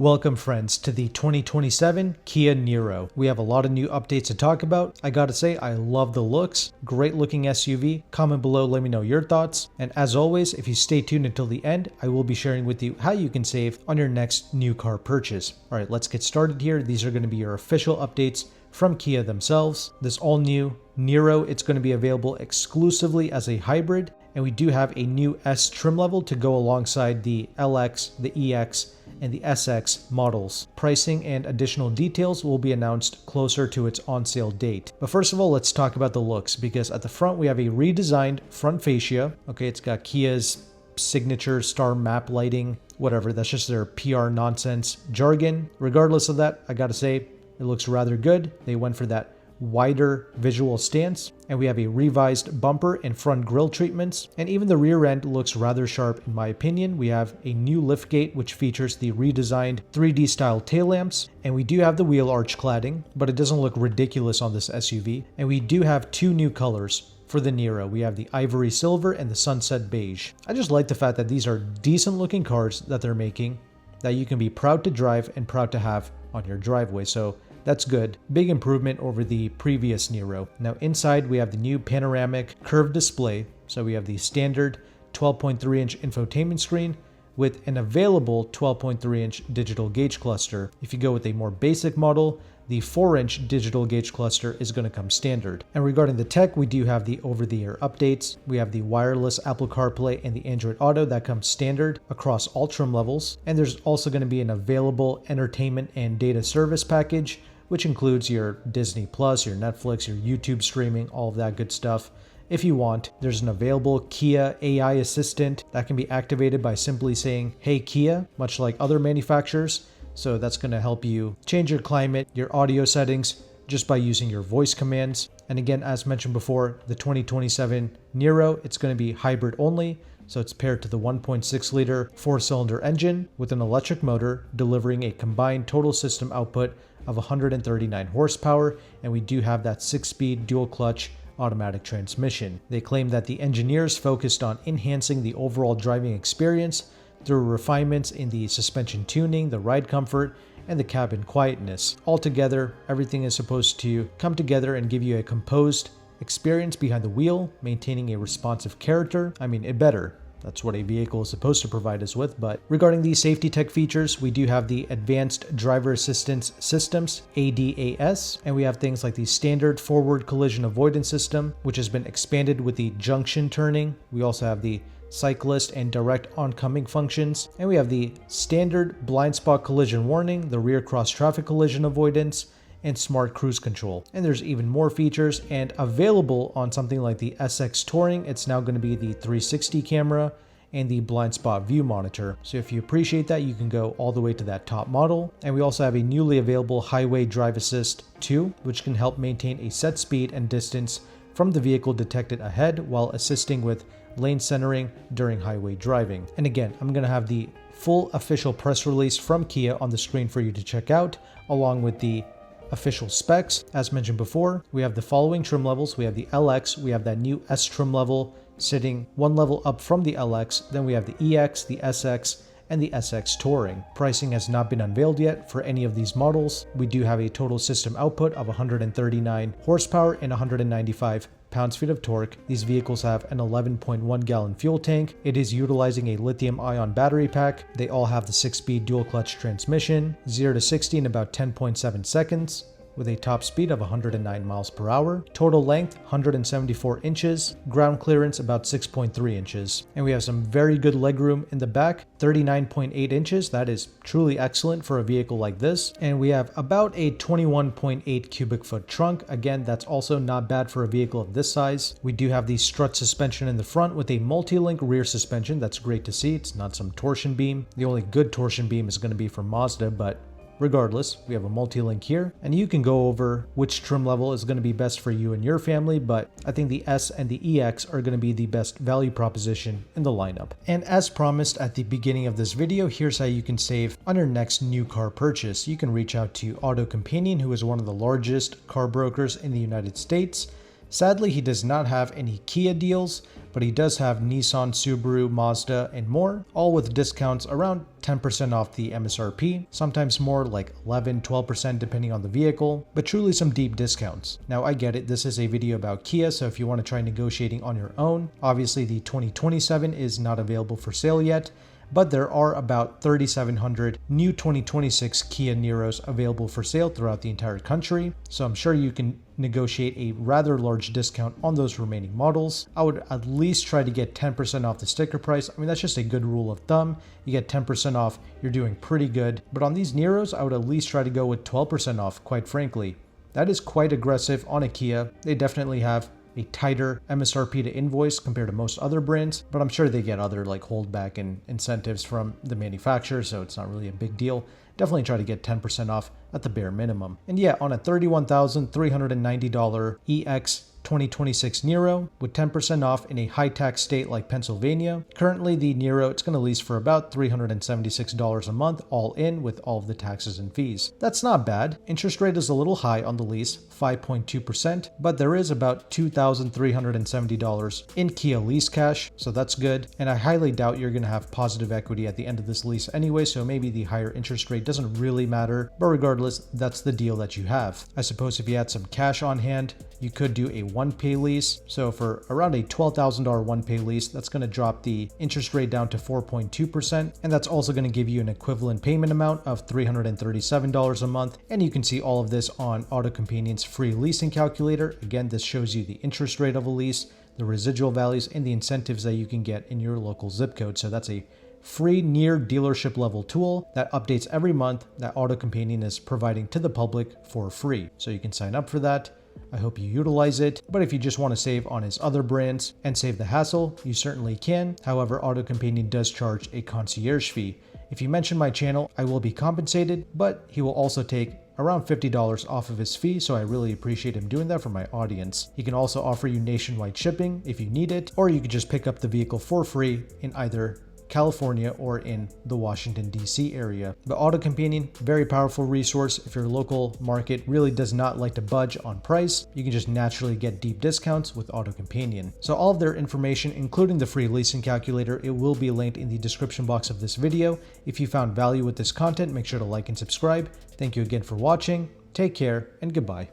Welcome friends to the 2027 Kia Niro. We have a lot of new updates to talk about. I gotta say, I love the looks. Great looking SUV. Comment below, let me know your thoughts. And as always, if you stay tuned until the end, I will be sharing with you how you can save on your next new car purchase. Alright, let's get started here. These are going to be your official updates from Kia themselves. This all new Niro, it's going to be available exclusively as a hybrid. And we do have a new S trim level to go alongside the LX, the EX, and the SX models. Pricing and additional details will be announced closer to its on-sale date. But first of all, let's talk about the looks, because at the front we have a redesigned front fascia. Okay, it's got Kia's signature star map lighting, whatever, that's just their PR nonsense jargon. Regardless of that, I gotta say, it looks rather good. They went for that wider visual stance, and we have a revised bumper and front grille treatments, and even the rear end looks rather sharp in my opinion. We have a new liftgate which features the redesigned 3D style tail lamps, and we do have the wheel arch cladding, but it doesn't look ridiculous on this SUV. And we do have two new colors for the Niro. We have the ivory silver and the sunset beige. I just like the fact that these are decent looking cars that they're making that you can be proud to drive and proud to have on your driveway. So that's good. Big improvement over the previous Niro. Now inside we have the new panoramic curved display. So we have the standard 12.3-inch infotainment screen with an available 12.3-inch digital gauge cluster. If you go with a more basic model, the 4-inch digital gauge cluster is going to come standard. And regarding the tech, we do have the over-the-air updates. We have the wireless Apple CarPlay and the Android Auto that comes standard across all trim levels. And there's also going to be an available entertainment and data service package, which includes your Disney Plus, your Netflix, your YouTube streaming, all of that good stuff. If you want, there's an available Kia AI assistant that can be activated by simply saying, "Hey Kia," much like other manufacturers. So that's going to help you change your climate, your audio settings, just by using your voice commands. And again, as mentioned before, the 2027 Niro, it's going to be hybrid only. So it's paired to the 1.6-liter 4-cylinder engine with an electric motor, delivering a combined total system output of 139 horsepower. And we do have that 6-speed dual-clutch automatic transmission. They claim that the engineers focused on enhancing the overall driving experience through refinements in the suspension tuning, the ride comfort, and the cabin quietness. Altogether, everything is supposed to come together and give you a composed experience behind the wheel, maintaining a responsive character. I mean, it better. That's what a vehicle is supposed to provide us with. But regarding the safety tech features, we do have the Advanced Driver Assistance Systems, ADAS, and we have things like the standard forward collision avoidance system, which has been expanded with the junction turning. We also have the cyclist and direct oncoming functions, and we have the standard blind spot collision warning, the rear cross traffic collision avoidance, and smart cruise control. And there's even more features, and available on something like the SX Touring, it's now going to be the 360 camera and the blind spot view monitor. So if you appreciate that, you can go all the way to that top model. And we also have a newly available Highway Drive Assist 2, which can help maintain a set speed and distance from the vehicle detected ahead while assisting with lane centering during highway driving. And again, I'm going to have the full official press release from Kia on the screen for you to check out, along with the official specs. As mentioned before, we have the following trim levels. We have the LX, we have that new S trim level sitting one level up from the LX. Then we have the EX, the SX, and the SX Touring. Pricing has not been unveiled yet for any of these models. We do have a total system output of 139 horsepower and 195 pounds-feet of torque. These vehicles have an 11.1 gallon fuel tank. It is utilizing a lithium-ion battery pack. They all have the 6-speed dual-clutch transmission, 0 to 60 in about 10.7 seconds, with a top speed of 109 miles per hour. Total length, 174 inches. Ground clearance, about 6.3 inches. And we have some very good legroom in the back, 39.8 inches. That is truly excellent for a vehicle like this. And we have about a 21.8 cubic foot trunk. Again, that's also not bad for a vehicle of this size. We do have the strut suspension in the front with a multi-link rear suspension. That's great to see. It's not some torsion beam. The only good torsion beam is going to be from Mazda, but regardless, we have a multi-link here, and you can go over which trim level is going to be best for you and your family, but I think the S and the EX are going to be the best value proposition in the lineup. And as promised at the beginning of this video, here's how you can save on your next new car purchase. You can reach out to AutoCompanion, who is one of the largest car brokers in the United States. Sadly, he does not have any Kia deals, but he does have Nissan, Subaru, Mazda, and more, all with discounts around 10% off the MSRP, sometimes more like 11, 12% depending on the vehicle, but truly some deep discounts. Now I get it, this is a video about Kia, so if you want to try negotiating on your own, obviously the 2027 is not available for sale yet, but there are about 3,700 new 2026 Kia Niros available for sale throughout the entire country, so I'm sure you can negotiate a rather large discount on those remaining models. I would at least try to get 10% off the sticker price. I mean, that's just a good rule of thumb. You get 10% off, you're doing pretty good. But on these Niros, I would at least try to go with 12% off, quite frankly. That is quite aggressive on a Kia. They definitely have a tighter MSRP to invoice compared to most other brands, but I'm sure they get other like holdback and incentives from the manufacturer, so it's not really a big deal. Definitely try to get 10% off at the bare minimum. And yeah, on a $31,390 EX 2026 Niro with 10% off in a high-tax state like Pennsylvania. Currently, the Niro, it's going to lease for about $376 a month, all in with all of the taxes and fees. That's not bad. Interest rate is a little high on the lease, 5.2%, but there is about $2,370 in Kia lease cash, so that's good. And I highly doubt you're going to have positive equity at the end of this lease anyway, so maybe the higher interest rate doesn't really matter, but regardless, that's the deal that you have. I suppose if you had some cash on hand, you could do a one-pay lease. So for around a $12,000 one-pay lease, that's going to drop the interest rate down to 4.2%. And that's also going to give you an equivalent payment amount of $337 a month. And you can see all of this on AutoCompanion's free leasing calculator. Again, this shows you the interest rate of a lease, the residual values, and the incentives that you can get in your local zip code. So that's a free near dealership level tool that updates every month that AutoCompanion is providing to the public for free. So you can sign up for that. I hope you utilize it, but if you just want to save on his other brands and save the hassle, you certainly can. However, AutoCompanion does charge a concierge fee. If you mention my channel, I will be compensated, but he will also take around $50 off of his fee, so I really appreciate him doing that for my audience. He can also offer you nationwide shipping if you need it, or you could just pick up the vehicle for free in either California or in the Washington, D.C. area. But AutoCompanion, very powerful resource. If your local market really does not like to budge on price, you can just naturally get deep discounts with AutoCompanion. So all of their information, including the free leasing calculator, it will be linked in the description box of this video. If you found value with this content, make sure to like and subscribe. Thank you again for watching. Take care and goodbye.